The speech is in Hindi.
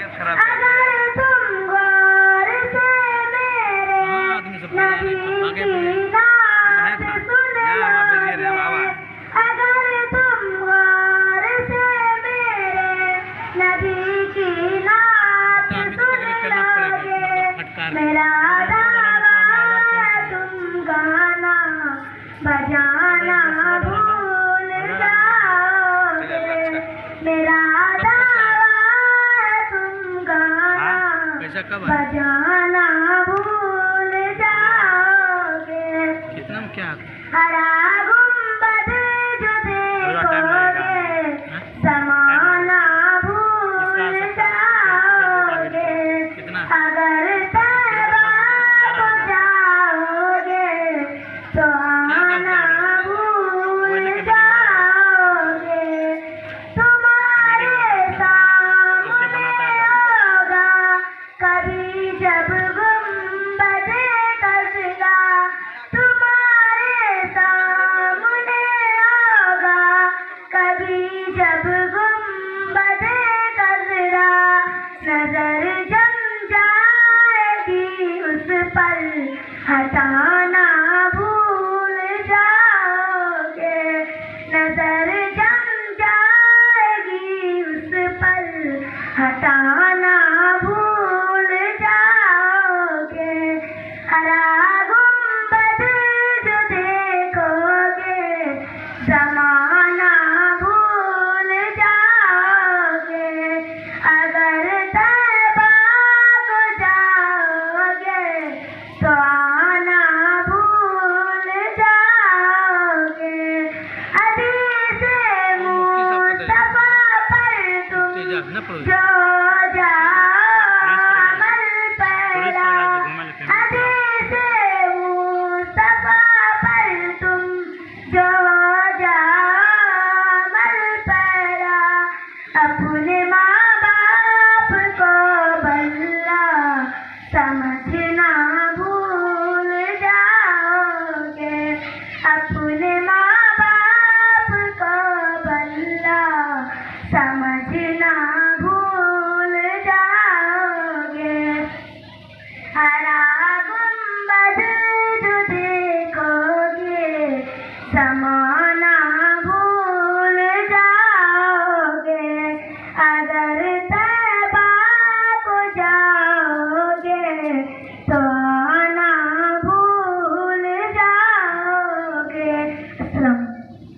अगर तुम गौर से मेरे नबी की नात सुन लोगे, अगर तुम गौर से मेरे नबी की नात सुन लोगे, मेरा दावा है तुम गाना बजाना भूल जाओगे, मेरा बजाना भूल जाओगे। कितना में क्या हरा गुंबद जो देखोगे ज़माना भूल जाओगे, अगर तैबा को जाओगे तो आना भूल जाओगे, तुम्हारे सामने होगा कभी जब गुंबद कसरा, तुम्हारे सामने होगा कभी जब गुंबद कसरा, नजर जम जाएगी उस पर हटाना भूल जाओगे, नजर जम जाएगी उस पर हटाना भूल जाओगे, हरा गुंबद जो देखोगे ज़माना भूल जाओगे, अगर तैबा को जाओगे तो आना भूल जाओगे, हदीस मुस्तफा पर तुम जो अपने माँ बाप को बल्ला समझना भूल जाओगे, अपने माँ बाप को बल्ला समझना भूल जाओगे, हरा गुंबद जो देखोगे ज़माना भूल जाओगे, अगर तैबा को जाओगे तो